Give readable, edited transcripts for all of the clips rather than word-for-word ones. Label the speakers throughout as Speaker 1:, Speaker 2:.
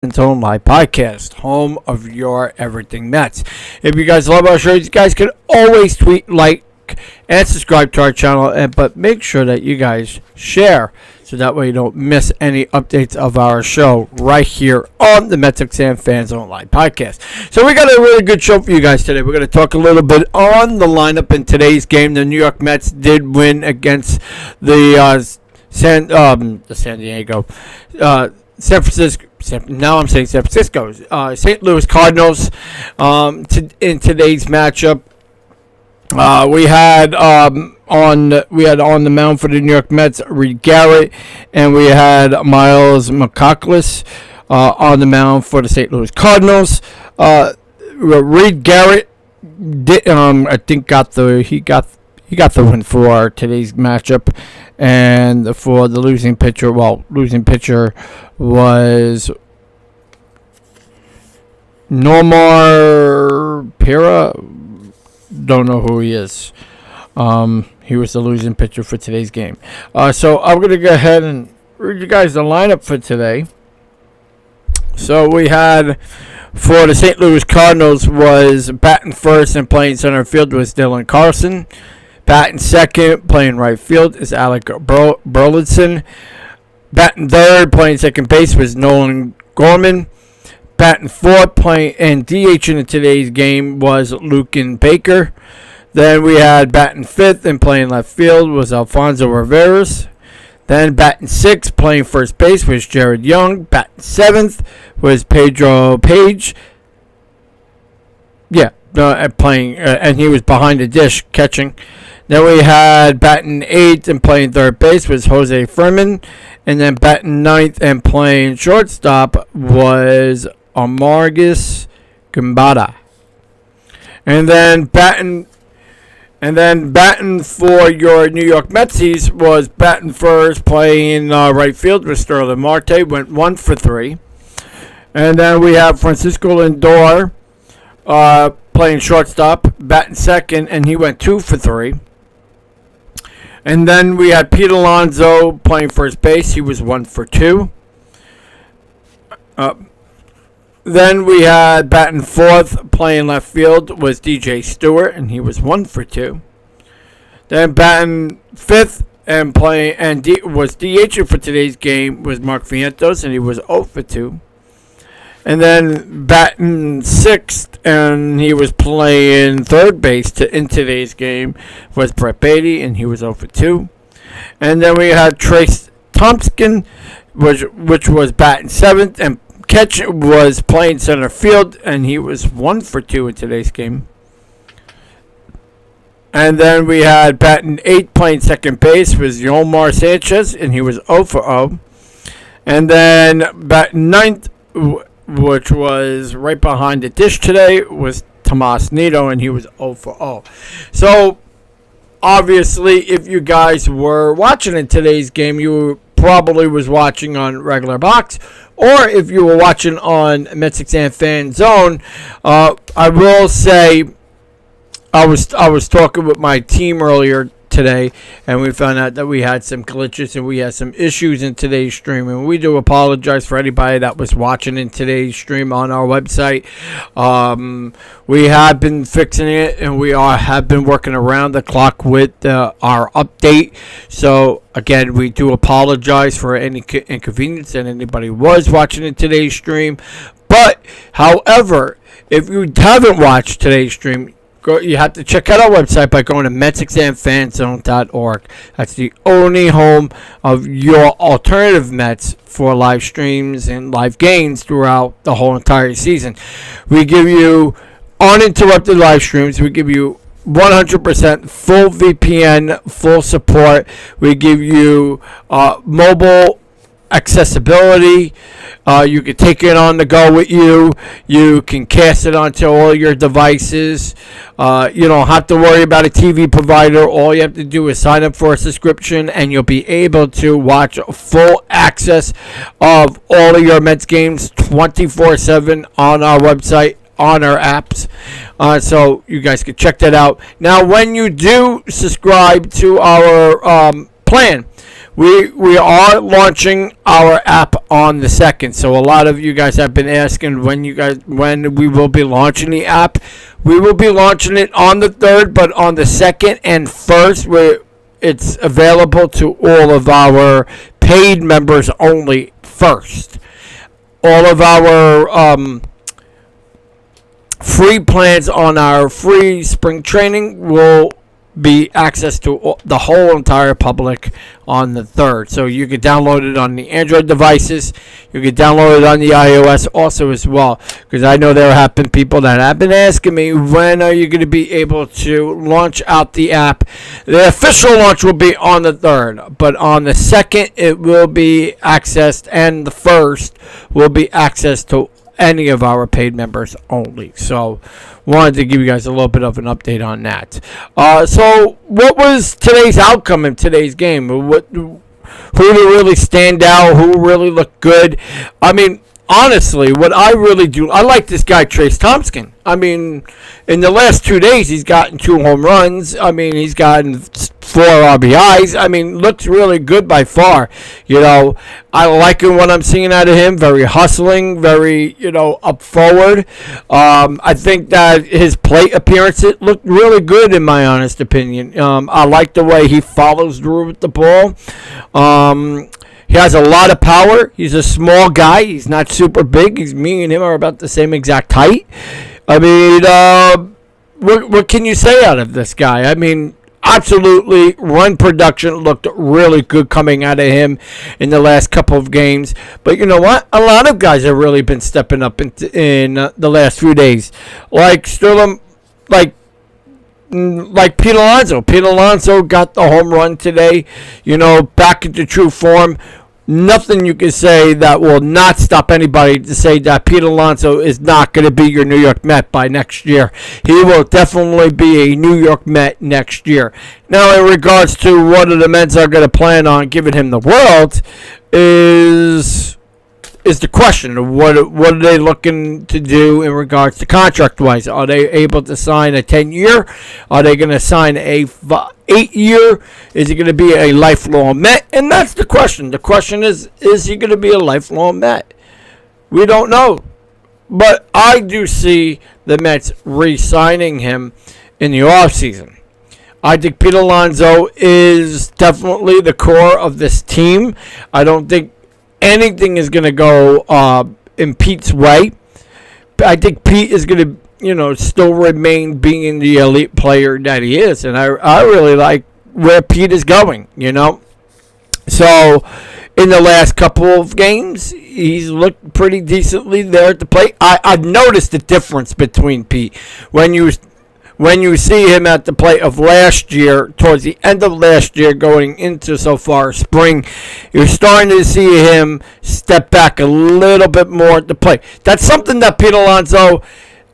Speaker 1: MetsXMFanZone Podcast, home of your everything Mets. If you guys love our shows, you guys can always tweet, like, and subscribe to our channel. But make sure that you guys share so that way you don't miss any updates of our show right here on the MetsXMFanZone Podcast. So we got a really good show for you guys today. We're going to talk a little bit on the lineup in today's game. The New York Mets did win against the San Diego. San Francisco. Now I'm saying San Francisco. St. Louis Cardinals. In today's matchup, we had on the mound for the New York Mets Reed Garrett, and we had Miles McCollum on the mound for the St. Louis Cardinals. Reed Garrett did, I think got the win for today's matchup. And for the losing pitcher was Nomar Pera. Don't know who he is. He was the losing pitcher for today's game. So I'm going to go ahead and read you guys the lineup for today. So we had, for the St. Louis Cardinals, was batting first and playing center field was Dylan Carlson. Batting second, playing right field, is Alec Burleson. Batting third, playing second base, was Nolan Gorman. Batting fourth, playing and DH in today's game was Lucan Baker. Then we had batting fifth and playing left field was Alfonso Rivera. Then batting sixth, playing first base was Jared Young. Batting seventh was Pedro Page. Playing, and he was behind the dish catching. Then we had batting eighth and playing third base was Jose Furman. And then batting ninth and playing shortstop was Amargus Gambada. And then batting for your New York Metsies was batting first, playing right field with Sterling Marte, went 1 for 3. And then we have Francisco Lindor playing shortstop, batting second, and he went 2 for 3. And then we had Pete Alonso playing first base. He was 1 for 2. Then we had batting fourth, playing left field was DJ Stewart, and he was 1 for 2. Then batting fifth and was DH for today's game was Mark Vientos, and he was 0 for 2. And then batting sixth, and he was playing third base in today's game, was Brett Beatty, and he was 0 for 2. And then we had Trace Thompson, which was batting seventh, and catch was playing center field, and he was 1 for 2 in today's game. And then we had batting eighth, playing second base, was Yomar Sanchez, and he was 0 for 0. And then batting ninth, which was right behind the dish today, was Tomas Nido, and he was 0 for 0. So, obviously, if you guys were watching in today's game, you probably was watching on regular box, or if you were watching on MetsXMFanZone, I will say, I was talking with my team earlier today, and we found out that we had some glitches and we had some issues in today's stream, and we do apologize for anybody that was watching in today's stream on our website. We have been fixing it, and we have been working around the clock with our update. So again, we do apologize for any inconvenience that anybody was watching in today's stream. But however, if you haven't watched today's stream, you have to check out our website by going to MetsXMFanZone.org. That's the only home of your alternative Mets for live streams and live games throughout the whole entire season. We give you uninterrupted live streams. We give you 100% full VPN, full support. We give you mobile accessibility. You can take it on the go with you. You can cast it onto all your devices. You don't have to worry about a TV provider. All you have to do is sign up for a subscription, and you'll be able to watch full access of all of your Mets games 24/7 on our website, on our apps. So you guys can check that out. Now, when you do subscribe to our plan, We are launching our app on the 2nd. So a lot of you guys have been asking when we will be launching the app. We will be launching it on the 3rd, but on the 2nd and 1st, it's available to all of our paid members only first. All of our free plans on our free spring training will be access to the whole entire public on the 3rd. So you can download it on the Android devices. You can download it on the iOS also as well. Because I know there have been people that have been asking me, when are you going to be able to launch out the app? The official launch will be on the 3rd. But on the 2nd, it will be accessed. And the 1st will be accessed to any of our paid members only. So wanted to give you guys a little bit of an update on that. So what was today's outcome in today's game? Who did really stand out? Who really looked good? I mean, honestly, what I really do, I like this guy, Trace Thompson. I mean, in the last 2 days, he's gotten 2 home runs. I mean, he's gotten 4 RBIs. I mean, looks really good by far. You know, I like what I'm seeing out of him. Very hustling, very, up forward. I think that his plate appearance, it looked really good in my honest opinion. I like the way he follows through with the ball. He has a lot of power. He's a small guy. He's not super big. Me and him are about the same exact height. I mean, what can you say out of this guy? I mean, absolutely, run production looked really good coming out of him in the last couple of games. But you know what? A lot of guys have really been stepping up in the last few days. Like Sterling, like Pete Alonso. Pete Alonso got the home run today, back into true form. Nothing you can say that will not stop anybody to say that Pete Alonso is not going to be your New York Met by next year. He will definitely be a New York Met next year. Now, in regards to what the Mets are going to plan on giving him the world is the question. What are they looking to do in regards to contract-wise? Are they able to sign a 10-year? Are they going to sign a 8-year? Is he going to be a lifelong Met? And that's the question. The question is he going to be a lifelong Met? We don't know. But I do see the Mets re-signing him in the offseason. I think Pete Alonso is definitely the core of this team. I don't think anything is going to go in Pete's way. I think Pete is going to, still remain being the elite player that he is. And I really like where Pete is going, So, in the last couple of games, he's looked pretty decently there at the plate. I've noticed the difference between Pete. When you see him at the plate of last year, towards the end of last year, going into so far spring, you're starting to see him step back a little bit more at the plate. That's something that Pete Alonso,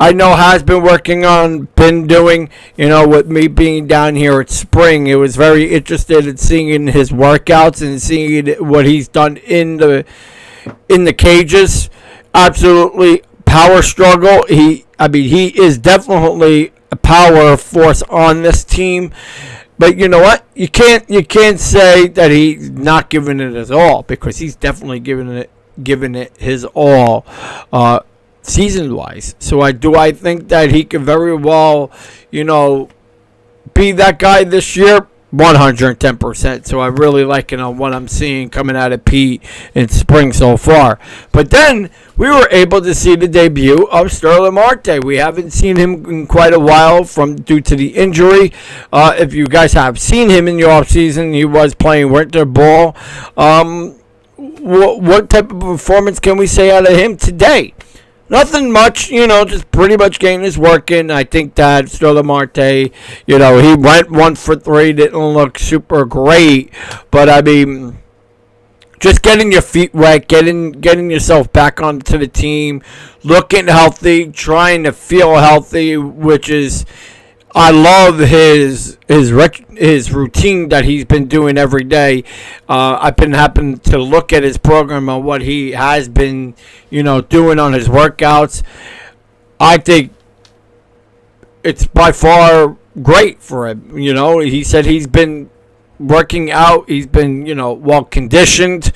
Speaker 1: I know, has been working on, been doing, with me being down here at spring. It was very interested in seeing his workouts and seeing what he's done in the cages. Absolutely power struggle. He is definitely a power force on this team, but you know what? You can't say that he's not giving it his all, because he's definitely giving it his all, season wise. So I think that he could very well, be that guy this year. 110%. So I really like what I'm seeing coming out of Pete in spring so far. But then we were able to see the debut of Sterling Marte. We haven't seen him in quite a while due to the injury. If you guys have seen him in the offseason, he was playing winter ball. What type of performance can we say out of him today? Nothing much, just pretty much getting his work in. I think that Sterling Marte, he went 1 for 3, didn't look super great. But, I mean, just getting your feet wet, getting yourself back onto the team, looking healthy, trying to feel healthy, which is, I love his routine that he's been doing every day. I've been happening to look at his program and what he has been, doing on his workouts. I think it's by far great for him. He said he's been working out. He's been, well conditioned.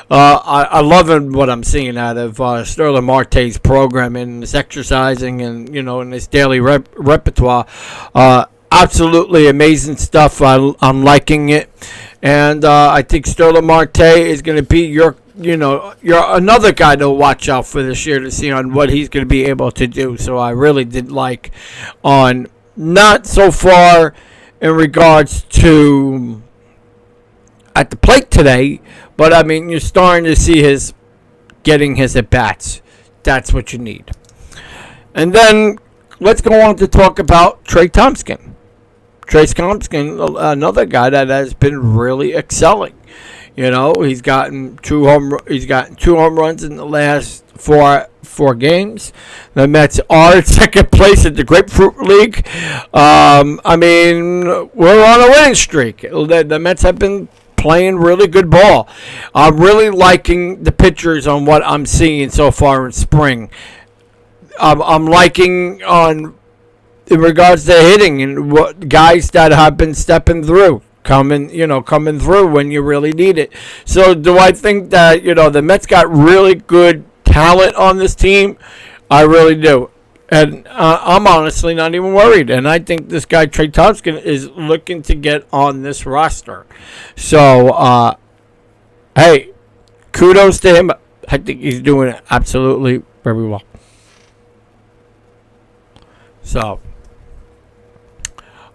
Speaker 1: I love what I'm seeing out of Sterling Marte's program and his exercising and, in his daily repertoire. Absolutely amazing stuff. I'm liking it. And I think Sterling Marte is going to be you're another guy to watch out for this year to see on what he's going to be able to do. So I really did like on not so far in regards to at the plate today, but I mean you're starting to see getting his at bats. That's what you need. And then let's go on to talk about Trey Thompson. Trey Thompson, another guy that has been really excelling. He's gotten two home runs in the last four games. The Mets are in second place at the Grapefruit League. I mean, we're on a winning streak. The Mets have been playing really good ball. I'm really liking the pitchers on what I'm seeing so far in spring. I'm liking in regards to hitting and what guys that have been stepping through. Coming through when you really need it. So do I think that, the Mets got really good talent on this team? I really do. And I'm honestly not even worried. And I think this guy, Trey Thompson, is looking to get on this roster. So, hey, kudos to him. I think he's doing it absolutely very well. So,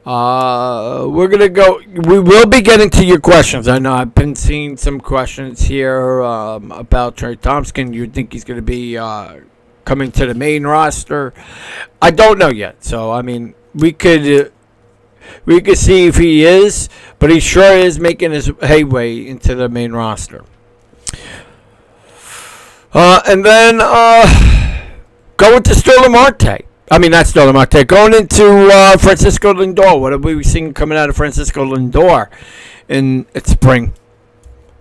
Speaker 1: we're going to go. We will be getting to your questions. I know I've been seeing some questions here about Trey Thompson. You think he's going to be coming to the main roster? I don't know yet. So, I mean, we could see if he is, but he sure is making his headway into the main roster. And then going to Sterling Marte. I mean, not Sterling Marte. Going into Francisco Lindor. What have we seen coming out of Francisco Lindor in spring?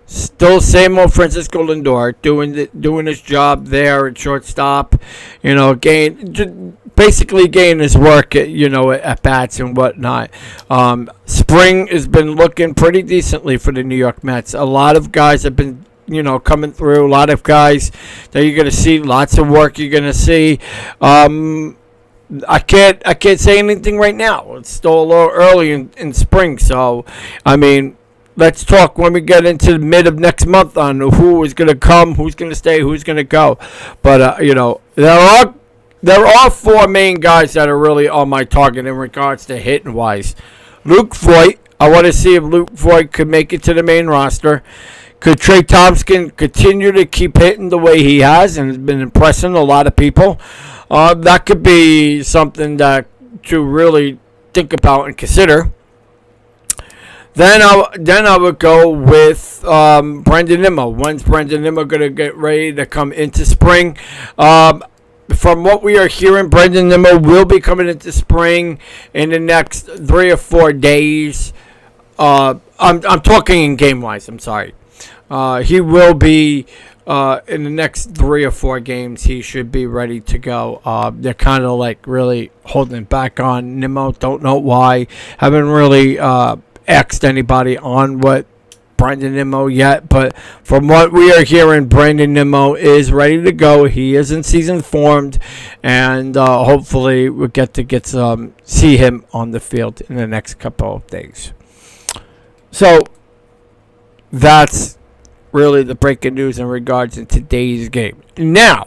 Speaker 1: Still same old Francisco Lindor doing his job there at shortstop. Basically getting his work at bats and whatnot. Spring has been looking pretty decently for the New York Mets. A lot of guys have been coming through. A lot of guys that you're going to see. Lots of work you're going to see. I can't say anything right now. It's still a little early in spring, so I mean, let's talk when we get into the mid of next month on who is going to come, who's going to stay, who's going to go. But there are four main guys that are really on my target in regards to hitting wise. Luke Voigt. I want to see if Luke Voigt could make it to the main roster. Could Trey Thompson continue to keep hitting the way he has and has been impressing a lot of people? That could be something to really think about and consider. Then I would go with Brandon Nimmo. When's Brandon Nimmo going to get ready to come into spring? From what we are hearing, Brandon Nimmo will be coming into spring in the next 3 or 4 days. I'm talking in game-wise. I'm sorry. He will be in the next 3 or 4 games. He should be ready to go. They're kind of like really holding back on Nimmo. Don't know why. Haven't really asked anybody on what Brandon Nimmo yet, but from what we are hearing, Brandon Nimmo is ready to go. He is in season formed, and hopefully we'll get to see him on the field in the next couple of days. So that's really the breaking news in regards to today's game. Now,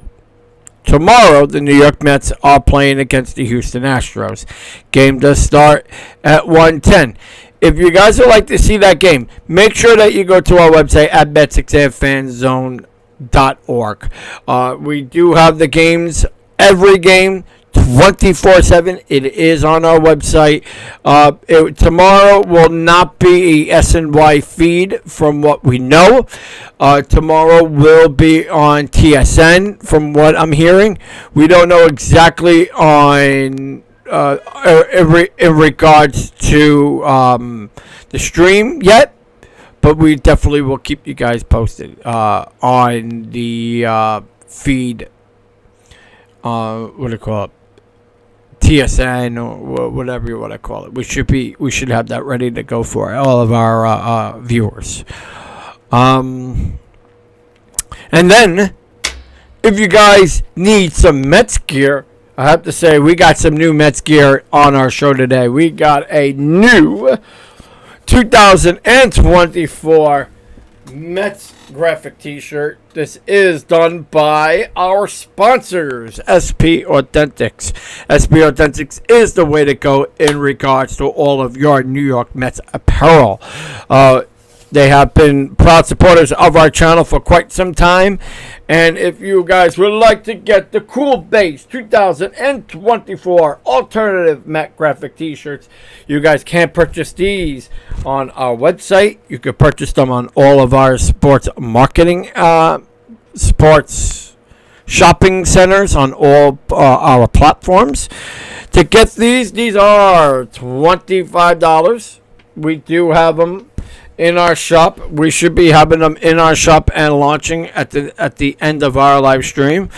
Speaker 1: tomorrow, the New York Mets are playing against the Houston Astros. Game does start at 1:10. If you guys would like to see that game, make sure that you go to our website at MetsXMFanZone.org. We do have the games, every game, 24/7. It is on our website. Tomorrow will not be a SNY feed from what we know. Tomorrow will be on TSN from what I'm hearing. We don't know exactly on in regards to the stream yet, but we definitely will keep you guys posted on the feed. What do you call it? TSN or whatever you want to call it. We should have that ready to go for all of our viewers. And then, if you guys need some Mets gear, I have to say we got some new Mets gear on our show today. We got a new 2024 Mets graphic t-shirt. This is done by our sponsors, SP Authentics. SP Authentics is the way to go in regards to all of your New York Mets apparel. They have been proud supporters of our channel for quite some time. And if you guys would like to get the Cool Base 2024 alternative Met graphic t-shirts, you guys can purchase these on our website. You can purchase them on all of our sports marketing, sports shopping centers on all our platforms. To get these are $25. We do have them in our shop. We should be having them in our shop and launching at the end of our live stream.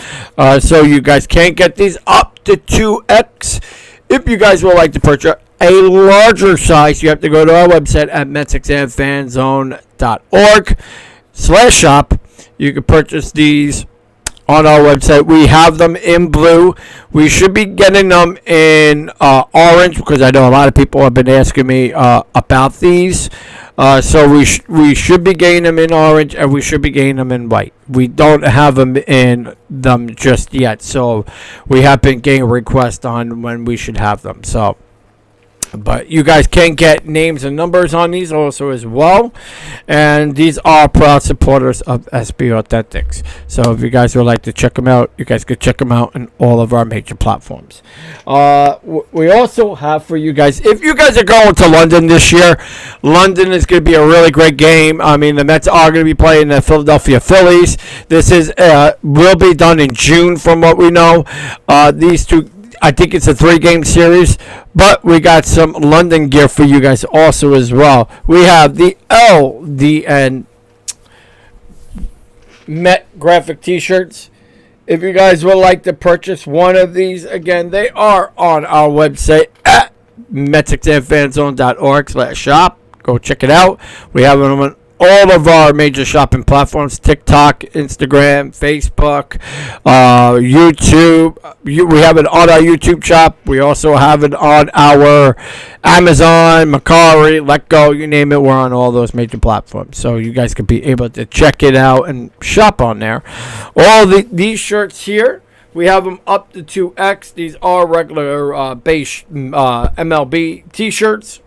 Speaker 1: So you guys can get these up to 2X. If you guys would like to purchase a larger size, you have to go to our website at MetsXMFanZone.org/shop. You can purchase these on our website. We have them in blue. We should be getting them in orange because I know a lot of people have been asking me about these. So we should be getting them in orange, and we should be getting them in white. We don't have them in them just yet, so we have been getting requests on when we should have them. So, but you guys can get names and numbers on these also as well. And these are proud supporters of SB Authentics. So if you guys would like to check them out, you guys could check them out on all of our major platforms. We also have for you guys, if you guys are going to London this year, London is going to be a really great game. I mean, the Mets are going to be playing the Philadelphia Phillies. This is will be done in June from what we know. These two, I think it's a 3-game series, but we got some London gear for you guys also as well. We have the LDN Met graphic t-shirts. If you guys would like to purchase one of these, again, they are on our website at MetsXMFanZone.org/shop. Go check it out. We have them on all of our major shopping platforms: TikTok, Instagram, Facebook, YouTube. We have it on our YouTube shop. We also have it on our Amazon, Mercari, Letgo, you name it. We're on all those major platforms. So you guys can be able to check it out and shop on there. All these shirts here, we have them up to 2X. These are regular base MLB t-shirts.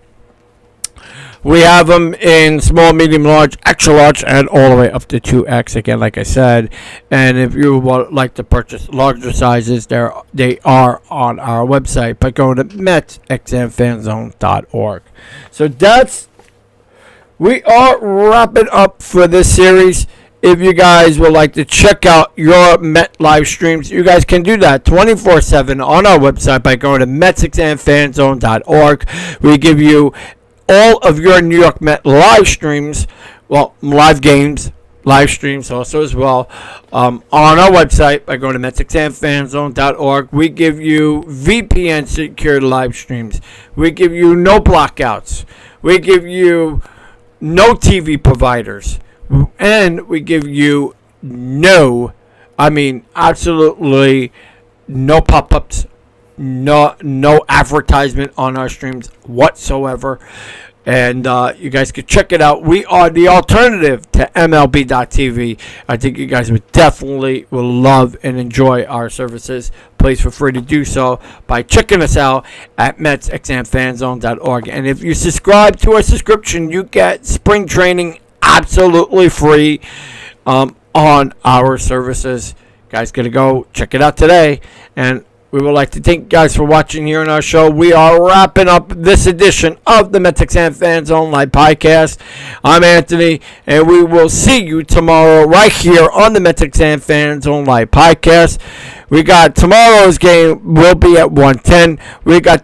Speaker 1: We have them in small, medium, large, extra large, and all the way up to 2X, again, like I said. And if you would like to purchase larger sizes, they are on our website by going to MetsXMFanZone.org. So we are wrapping up for this series. If you guys would like to check out your Met live streams, you guys can do that 24/7 on our website by going to MetsXMFanZone.org. We give you all of your New York Met live streams, well, live games, live streams also as well, on our website by going to MetsXMFanZone.org. We give you VPN secured live streams. We give you no blackouts. We give you no TV providers. And we give you absolutely no pop-ups, no advertisement on our streams whatsoever. And you guys can check it out. We are the alternative to MLB.TV. I think you guys will love and enjoy our services. Please feel free to do so by checking us out at MetsXMFanZone.org. And if you subscribe to our subscription, you get spring training absolutely free on our services. Guys, gotta go check it out today. And we would like to thank you guys for watching here on our show. We are wrapping up this edition of the MetsXMFanZone Live Podcast. I'm Anthony, and we will see you tomorrow right here on the MetsXMFanZone Live Podcast. We got tomorrow's game will be at 1:10. We got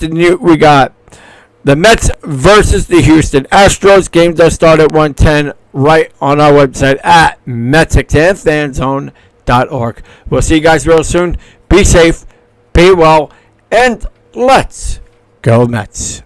Speaker 1: the Mets versus the Houston Astros. Game does start at 1:10 right on our website at MetsXMFanZone.org. We'll see you guys real soon. Be safe. Be well, and Let's go Mets.